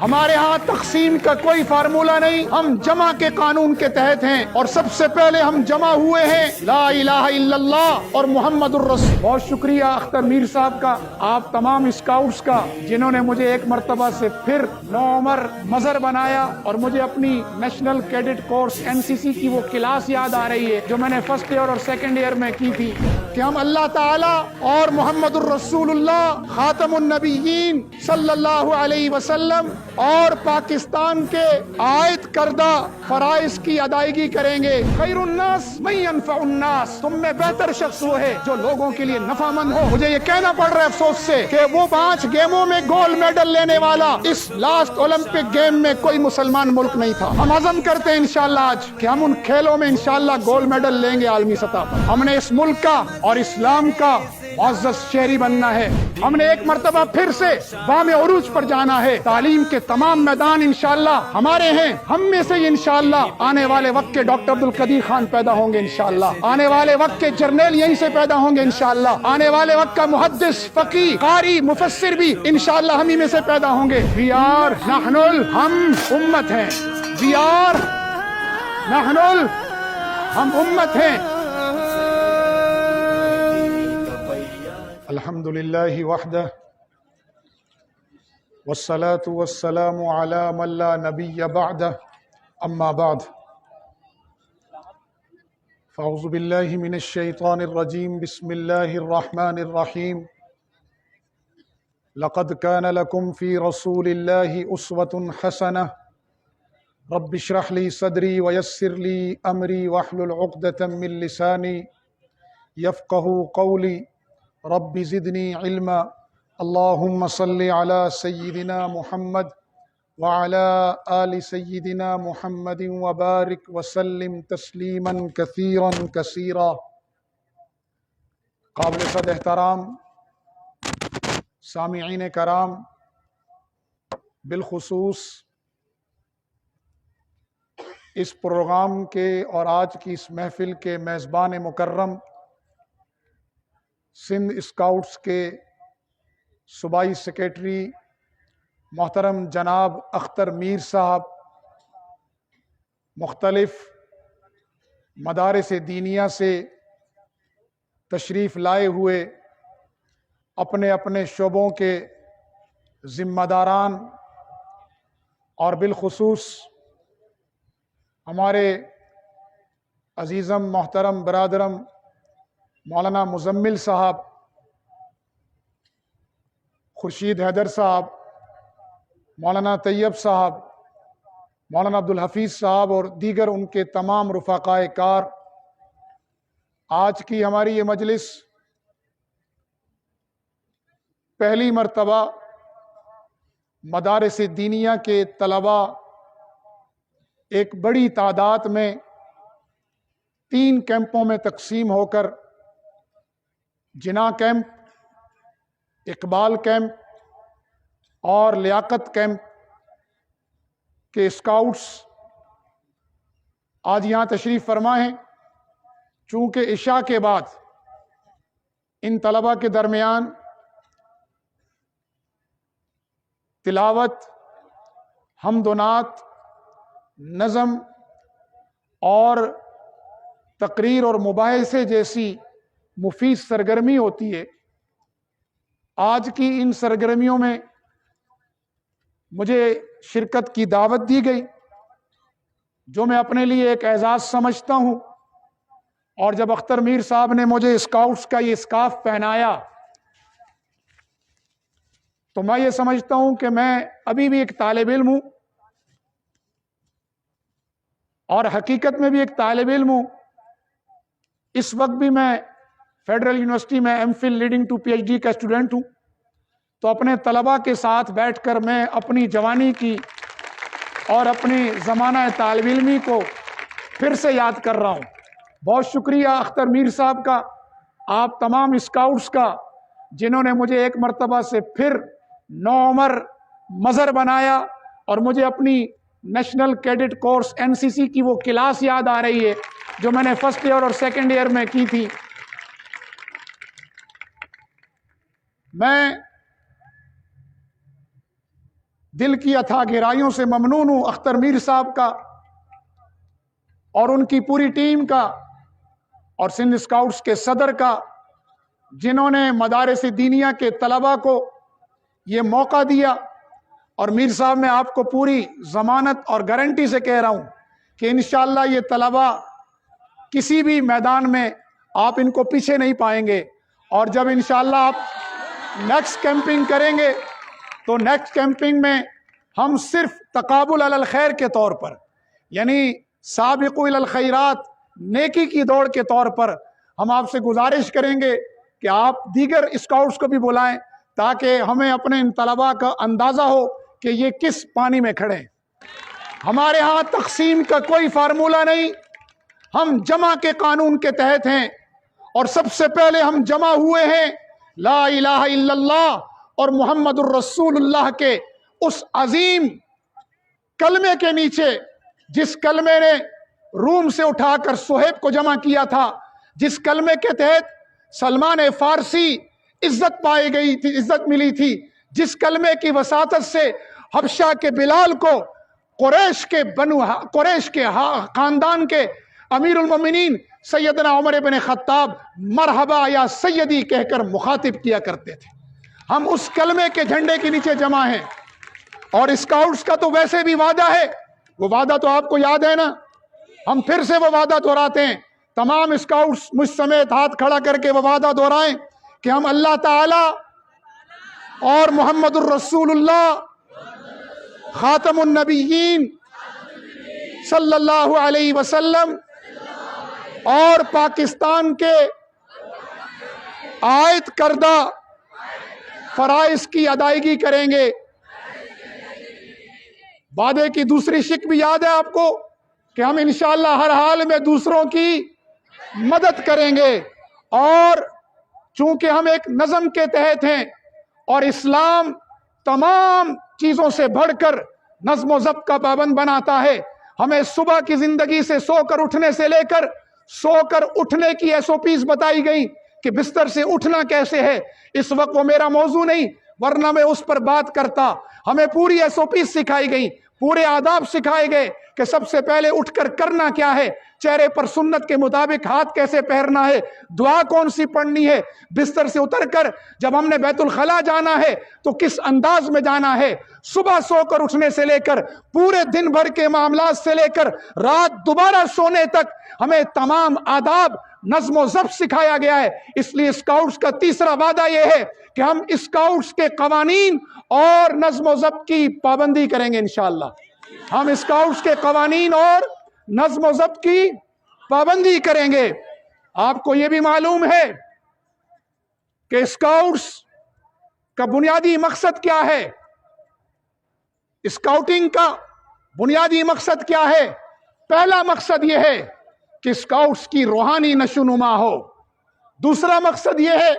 ہمارے ہاں تقسیم کا کوئی فارمولہ نہیں، ہم جمع کے قانون کے تحت ہیں، اور سب سے پہلے ہم جمع ہوئے ہیں لا الہ الا اللہ اور محمد الرسول۔ بہت شکریہ اختر میر صاحب کا، آپ تمام اسکاؤٹس کا، جنہوں نے مجھے ایک مرتبہ سے پھر نوعمر مظہر بنایا، اور مجھے اپنی نیشنل کیڈٹ کورس NCC کی وہ کلاس یاد آ رہی ہے جو میں نے فرسٹ ایئر اور سیکنڈ ایئر میں کی تھی، کہ ہم اللہ تعالی اور محمد الرسول اللہ خاتم النبیین صلی اللہ علیہ وسلم اور پاکستان کے عائد کردہ فرائض کی ادائیگی کریں گے۔ خیر الناس من ينفع الناس، تم میں بہتر شخص وہ ہے جو لوگوں کے لیے نفع مند ہو۔ مجھے یہ کہنا پڑ رہا ہے افسوس سے کہ وہ 5 گیموں میں گولڈ میڈل لینے والا اس لاسٹ اولمپک گیم میں کوئی مسلمان ملک نہیں تھا۔ ہم عزم کرتے ہیں انشاءاللہ آج کہ ہم ان کھیلوں میں انشاءاللہ گولڈ میڈل لیں گے عالمی سطح پر۔ ہم نے اس ملک کا اور اسلام کا معزز شہری بننا ہے، ہم نے ایک مرتبہ پھر سے بام عروج پر جانا ہے۔ تعلیم کے تمام میدان انشاءاللہ ہمارے ہیں، ہم میں سے انشاءاللہ آنے والے وقت کے ڈاکٹر عبدالقدیر خان پیدا ہوں گے انشاءاللہ، آنے والے وقت کے جرنیل یہیں سے پیدا ہوں گے انشاءاللہ، آنے والے وقت کا محدث، فقیہ، قاری، مفسر بھی انشاءاللہ ہم ہی میں سے پیدا ہوں گے۔ ہم امت ہیں، ہم امت ہیں۔ الحمد للہ وحدہ والصلاة والسلام على من لا نبی بعدہ، اما بعد فاعوذ باللہ من الشیطان الرجیم، بسم اللہ الرحمن الرحیم۔ لقد كان لكم في رسول الله أسوة حسنة، رب اشرح لي صدري ويسر لي أمري واحلل عقدة من لساني يفقهوا قولي، رب زدنی علما۔ اللہم صل علی سیدنا محمد وعلی آل سیدنا محمد وبارک وسلم تسلیما کثیرا کثیرا۔ قابل صد احترام سامعین کرام، بالخصوص اس پروگرام کے اور آج کی اس محفل کے میزبان مکرم، سندھ اسکاؤٹس کے صوبائی سیکریٹری محترم جناب اختر میر صاحب، مختلف مدارس دینیہ سے تشریف لائے ہوئے اپنے اپنے شعبوں کے ذمہ داران، اور بالخصوص ہمارے عزیزم محترم برادرم مولانا مزمل صاحب، خورشید حیدر صاحب، مولانا طیب صاحب، مولانا عبدالحفیظ صاحب اور دیگر ان کے تمام رفقائے کار۔ آج کی ہماری یہ مجلس پہلی مرتبہ مدارس دینیہ کے طلباء ایک بڑی تعداد میں 3 کیمپوں میں تقسیم ہو کر جناح کیمپ، اقبال کیمپ اور لیاقت کیمپ کے اسکاؤٹس آج یہاں تشریف فرما ہیں۔ چونکہ عشاء کے بعد ان طلباء کے درمیان تلاوت، حمد و نعت، نظم اور تقریر اور مباحثے جیسی مفید سرگرمی ہوتی ہے۔ آج کی ان سرگرمیوں میں مجھے شرکت کی دعوت دی گئی، جو میں اپنے لیے ایک اعزاز سمجھتا ہوں، اور جب اختر میر صاحب نے مجھے اسکاؤٹس کا یہ اسکارف پہنایا تو میں یہ سمجھتا ہوں کہ میں ابھی بھی ایک طالب علم ہوں، اور حقیقت میں بھی ایک طالب علم ہوں۔ اس وقت بھی میں فیڈرل یونیورسٹی میں MPhil لیڈنگ ٹو PhD کا اسٹوڈنٹ ہوں، تو اپنے طلباء کے ساتھ بیٹھ کر میں اپنی جوانی کی اور اپنی زمانہ طالب علمی کو پھر سے یاد کر رہا ہوں۔ بہت شکریہ اختر میر صاحب کا، آپ تمام اسکاؤٹس کا، جنہوں نے مجھے ایک مرتبہ سے پھر نوعمر مظہر بنایا، اور مجھے اپنی نیشنل کیڈٹ کورس NCC کی وہ کلاس یاد آ رہی ہے جو میں نے فرسٹ ایئر اور سیکنڈ ایئر میں کی تھی۔ میں دل کی اتھا گہرائیوں سے ممنون ہوں اختر میر صاحب کا اور ان کی پوری ٹیم کا اور سندھ اسکاؤٹس کے صدر کا، جنہوں نے مدارس دینیہ کے طلباء کو یہ موقع دیا۔ اور میر صاحب میں آپ کو پوری ضمانت اور گارنٹی سے کہہ رہا ہوں کہ انشاءاللہ یہ طلباء کسی بھی میدان میں آپ ان کو پیچھے نہیں پائیں گے، اور جب انشاءاللہ آپ نیکسٹ کیمپنگ کریں گے تو نیکسٹ کیمپنگ میں ہم صرف تقابل علی الخیر کے طور پر، یعنی سابقوا الی الخیرات، نیکی کی دوڑ کے طور پر ہم آپ سے گزارش کریں گے کہ آپ دیگر اسکاؤٹس کو بھی بلائیں تاکہ ہمیں اپنے ان طلباء کا اندازہ ہو کہ یہ کس پانی میں کھڑے ہیں۔ ہمارے ہاں تقسیم کا کوئی فارمولہ نہیں، ہم جمع کے قانون کے تحت ہیں، اور سب سے پہلے ہم جمع ہوئے ہیں لا الہ الا اللہ اور محمد الرسول اللہ کے اس عظیم کلمے کے نیچے، جس کلمے نے روم سے اٹھا کر صہیب کو جمع کیا تھا، جس کلمے کے تحت سلمان فارسی عزت پائی گئی تھی، عزت ملی تھی، جس کلمے کی وساطت سے حبشہ کے بلال کو قریش کے خاندان کے امیر المومنین سیدنا عمر بن خطاب مرحبا یا سیدی کہہ کر مخاطب کیا کرتے تھے۔ ہم اس کلمے کے جھنڈے کے نیچے جمع ہیں، اور اسکاؤٹس کا تو ویسے بھی وعدہ ہے، وہ وعدہ تو آپ کو یاد ہے نا، ہم پھر سے وہ وعدہ دہراتے ہیں، تمام اسکاؤٹس مجھ سمیت ہاتھ کھڑا کر کے وہ وعدہ دہرائیں کہ ہم اللہ تعالی اور محمد الرسول اللہ خاتم النبیین صلی اللہ علیہ وسلم اور پاکستان کے عائد کردہ فرائض کی ادائیگی کریں گے۔ وعدے کی دوسری شق بھی یاد ہے آپ کو کہ ہم انشاءاللہ ہر حال میں دوسروں کی مدد کریں گے، اور چونکہ ہم ایک نظم کے تحت ہیں اور اسلام تمام چیزوں سے بڑھ کر نظم و ضبط کا پابند بناتا ہے، ہمیں صبح کی زندگی سے سو کر اٹھنے سے لے کر سو کر اٹھنے کی SOPs بتائی گئی کہ بستر سے اٹھنا کیسے ہے۔ اس وقت وہ میرا موضوع نہیں، ورنہ میں اس پر بات کرتا۔ ہمیں پوری SOPs سکھائی گئی، پورے آداب سکھائے گئے کہ سب سے پہلے اٹھ کر کرنا کیا ہے، چہرے پر سنت کے مطابق ہاتھ کیسے پہرنا ہے، دعا کون سی پڑھنی ہے، بستر سے اتر کر جب ہم نے بیت الخلا جانا ہے تو کس انداز میں جانا ہے، صبح سو کر اٹھنے سے لے کر پورے دن بھر کے معاملات سے لے کر رات دوبارہ سونے تک ہمیں تمام آداب نظم و ضبط سکھایا گیا ہے۔ اس لیے اسکاؤٹس کا تیسرا وعدہ یہ ہے کہ ہم اسکاؤٹس کے قوانین اور نظم و ضبط کی پابندی کریں گے انشاءاللہ۔ ہم اسکاؤٹس کے قوانین اور نظم و ضبط کی پابندی کریں گے۔ آپ کو یہ بھی معلوم ہے کہ اسکاؤٹس کا بنیادی مقصد کیا ہے، اسکاؤٹنگ کا بنیادی مقصد کیا ہے؟ پہلا مقصد یہ ہے کہ اسکاؤٹس کی روحانی نشوونما ہو، دوسرا مقصد یہ ہے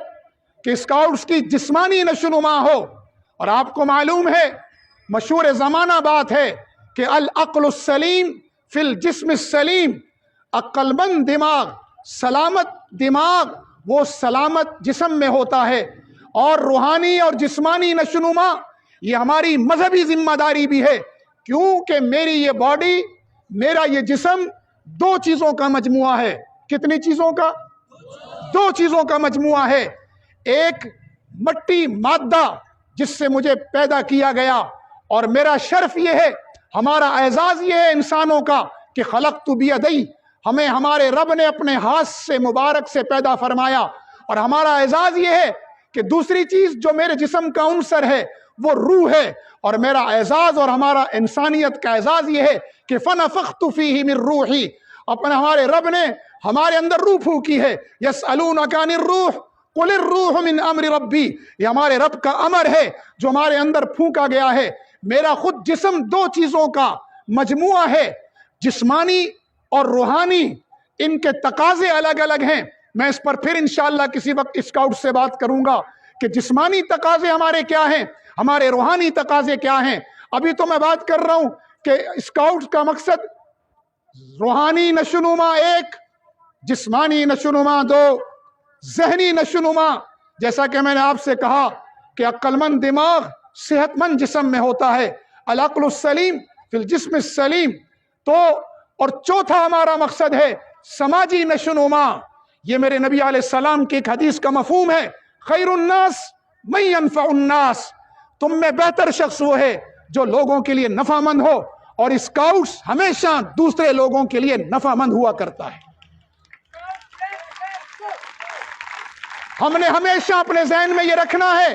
کہ اسکاؤٹس کی جسمانی نشوونما ہو، اور آپ کو معلوم ہے مشہور زمانہ بات ہے کہ العقل السلیم فی الجسم السلیم، عقل مند دماغ، سلامت دماغ وہ سلامت جسم میں ہوتا ہے، اور روحانی اور جسمانی نشوونما یہ ہماری مذہبی ذمہ داری بھی ہے، کیونکہ میری یہ باڈی، میرا یہ جسم دو چیزوں کا مجموعہ ہے۔ کتنی چیزوں کا؟ دو چیزوں کا مجموعہ ہے۔ ایک مٹی مادہ جس سے مجھے پیدا کیا گیا، اور میرا شرف یہ ہے، ہمارا اعزاز یہ ہے انسانوں کا کہ خلقت بیدی، ہمیں ہمارے رب نے اپنے ہاتھ سے مبارک سے پیدا فرمایا، اور ہمارا اعزاز یہ ہے کہ دوسری چیز جو میرے جسم کا عنصر ہے وہ روح ہے، اور میرا اعزاز اور ہمارا انسانیت کا اعزاز یہ ہے کہ فنفخت فیہ من روحی، اپنے ہمارے رب نے ہمارے اندر روح پھونکی ہے۔ یسألونک عن الروح قل الروح من امر ربی، یہ ہمارے رب کا امر ہے جو ہمارے اندر پھونکا گیا ہے۔ میرا خود جسم دو چیزوں کا مجموعہ ہے، جسمانی اور روحانی، ان کے تقاضے الگ الگ ہیں۔ میں اس پر پھر انشاءاللہ کسی وقت اسکاؤٹ سے بات کروں گا کہ جسمانی تقاضے ہمارے کیا ہیں، ہمارے روحانی تقاضے کیا ہیں۔ ابھی تو میں بات کر رہا ہوں کہ اسکاؤٹ کا مقصد روحانی نشوونما ایک، جسمانی نشوونما دو، ذہنی نشوونما، جیسا کہ میں نے آپ سے کہا کہ عقل مند دماغ صحت مند جسم میں ہوتا ہے، العقل السلیم فی الجسم السلیم۔ تو اور چوتھا ہمارا مقصد ہے سماجی نشوونما۔ یہ میرے نبی علیہ السلام کی ایک حدیث کا مفہوم ہے، خیر الناس من ينفع الناس، تم میں بہتر شخص وہ ہے جو لوگوں کے لیے نفع مند ہو، اور اسکاؤٹس ہمیشہ دوسرے لوگوں کے لیے نفع مند ہوا کرتا ہے۔ ہم نے ہمیشہ اپنے ذہن میں یہ رکھنا ہے،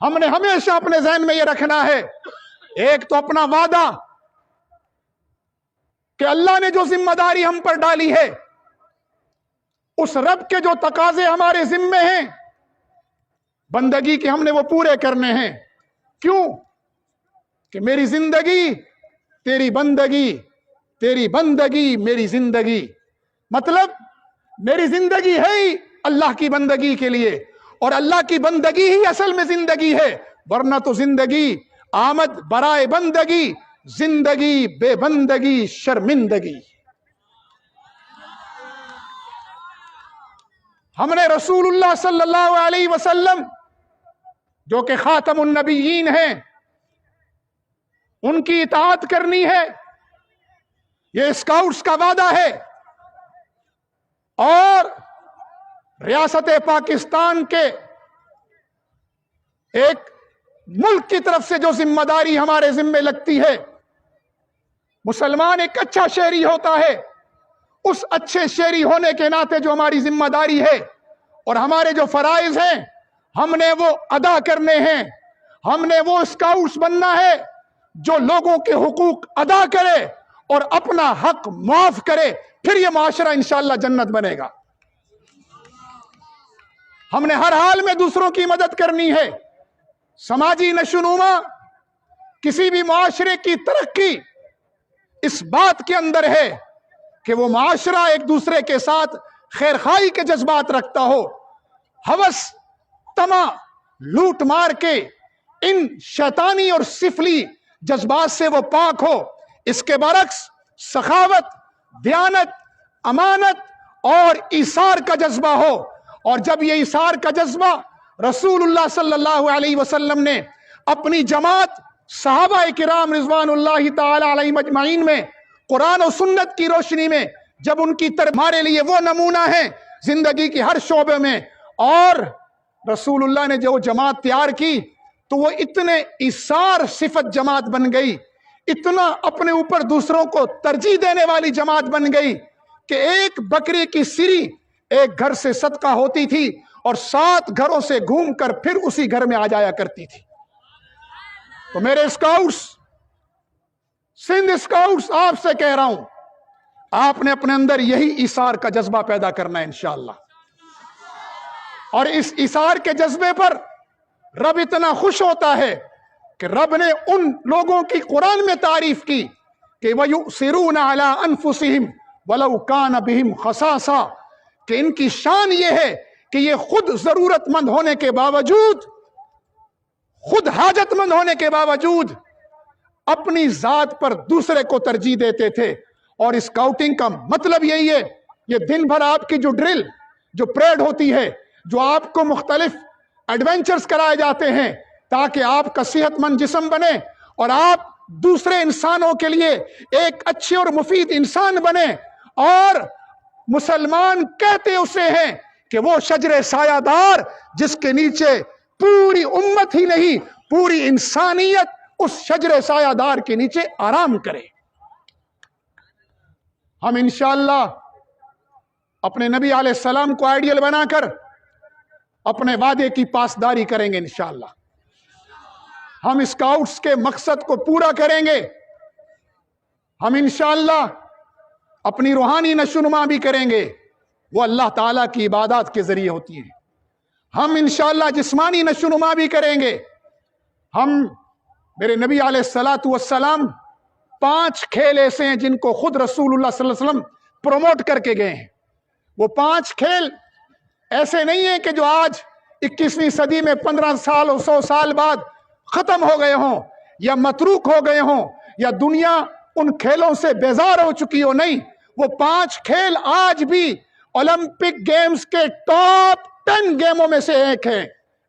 ہم نے ہمیشہ اپنے ذہن میں یہ رکھنا ہے، ایک تو اپنا وعدہ کہ اللہ نے جو ذمہ داری ہم پر ڈالی ہے، اس رب کے جو تقاضے ہمارے ذمے ہیں بندگی کے، ہم نے وہ پورے کرنے ہیں۔ کیوں؟ کہ میری زندگی تیری بندگی، تیری بندگی میری زندگی، مطلب میری زندگی ہے ہی اللہ کی بندگی کے لیے، اور اللہ کی بندگی ہی اصل میں زندگی ہے، ورنہ تو زندگی آمد برائے بندگی، زندگی بے بندگی شرمندگی۔ ہم نے رسول اللہ صلی اللہ علیہ وسلم جو کہ خاتم النبیین ہیں ان کی اطاعت کرنی ہے، یہ اسکاؤٹس کا وعدہ ہے۔ اور ریاست پاکستان کے ایک ملک کی طرف سے جو ذمہ داری ہمارے ذمے لگتی ہے، مسلمان ایک اچھا شہری ہوتا ہے، اس اچھے شہری ہونے کے ناطے جو ہماری ذمہ داری ہے اور ہمارے جو فرائض ہیں ہم نے وہ ادا کرنے ہیں۔ ہم نے وہ اسکاؤٹس بننا ہے جو لوگوں کے حقوق ادا کرے اور اپنا حق معاف کرے، پھر یہ معاشرہ انشاءاللہ جنت بنے گا۔ ہم نے ہر حال میں دوسروں کی مدد کرنی ہے۔ سماجی نشوونما، کسی بھی معاشرے کی ترقی اس بات کے اندر ہے کہ وہ معاشرہ ایک دوسرے کے ساتھ خیر خواہی کے جذبات رکھتا ہو، ہوس، طمع، لوٹ مار کے ان شیطانی اور سفلی جذبات سے وہ پاک ہو۔ اس کے برعکس سخاوت، دیانت، امانت اور ایثار کا جذبہ ہو۔ اور جب یہ ایثار کا جذبہ رسول اللہ صلی اللہ علیہ وسلم نے اپنی جماعت صحابہ کرام رضوان اللہ تعالی علیہم اجمعین میں قرآن و سنت کی روشنی میں جب ان کی طرف ہمارے لیے وہ نمونہ ہے زندگی کی ہر شعبے میں، اور رسول اللہ نے جو جماعت تیار کی تو وہ اتنے ایثار صفت جماعت بن گئی، اتنا اپنے اوپر دوسروں کو ترجیح دینے والی جماعت بن گئی کہ ایک بکری کی سری ایک گھر سے صدقہ ہوتی تھی اور 7 گھروں سے گھوم کر پھر اسی گھر میں آ جایا کرتی تھی۔ تو میرے اسکاؤٹس، سندھ اسکاؤٹس، آپ سے کہہ رہا ہوں، آپ نے اپنے اندر یہی ایثار کا جذبہ پیدا کرنا ہے انشاءاللہ۔ اور اس ایثار کے جذبے پر رب اتنا خوش ہوتا ہے کہ رب نے ان لوگوں کی قرآن میں تعریف کی کہ وَيُؤْثِرُونَ عَلَىٰ أَنفُسِهِمْ وَلَوْ كَانَ بِهِمْ خَصَاصَةٌ، کہ ان کی شان یہ ہے کہ یہ خود ضرورت مند ہونے کے باوجود، خود حاجت مند ہونے کے باوجود اپنی ذات پر دوسرے کو ترجیح دیتے تھے۔ اور اسکاؤٹنگ کا مطلب یہی ہے، یہ دن بھر آپ کی جو ڈرل، جو پریڈ ہوتی ہے، جو آپ کو مختلف ایڈونچرز کرائے جاتے ہیں تاکہ آپ کا صحت مند جسم بنے اور آپ دوسرے انسانوں کے لیے ایک اچھے اور مفید انسان بنے۔ اور مسلمان کہتے اسے ہیں کہ وہ شجر سایہ دار جس کے نیچے پوری امت ہی نہیں، پوری انسانیت اس شجر سایہ دار کے نیچے آرام کرے۔ ہم انشاءاللہ اپنے نبی علیہ السلام کو آئیڈیل بنا کر اپنے وعدے کی پاسداری کریں گے انشاءاللہ۔ ہم اسکاؤٹس کے مقصد کو پورا کریں گے۔ ہم انشاءاللہ اپنی روحانی نشوونما بھی کریں گے، وہ اللہ تعالیٰ کی عبادات کے ذریعے ہوتی ہیں۔ ہم انشاءاللہ جسمانی نشوونما بھی کریں گے۔ ہم، میرے نبی علیہ السلام 5 کھیل ایسے ہیں جن کو خود رسول اللہ صلی اللہ علیہ وسلم پروموٹ کر کے گئے ہیں۔ وہ 5 کھیل ایسے نہیں ہیں کہ جو آج 21ویں صدی میں 15 سال اور 100 سال بعد ختم ہو گئے ہوں یا متروک ہو گئے ہوں یا دنیا ان کھیلوں سے بیزار ہو چکی ہو، نہیں، وہ 5 کھیل آج بھی اولمپک گیمز کے ٹاپ 10 گیموں میں سے ایک ہے۔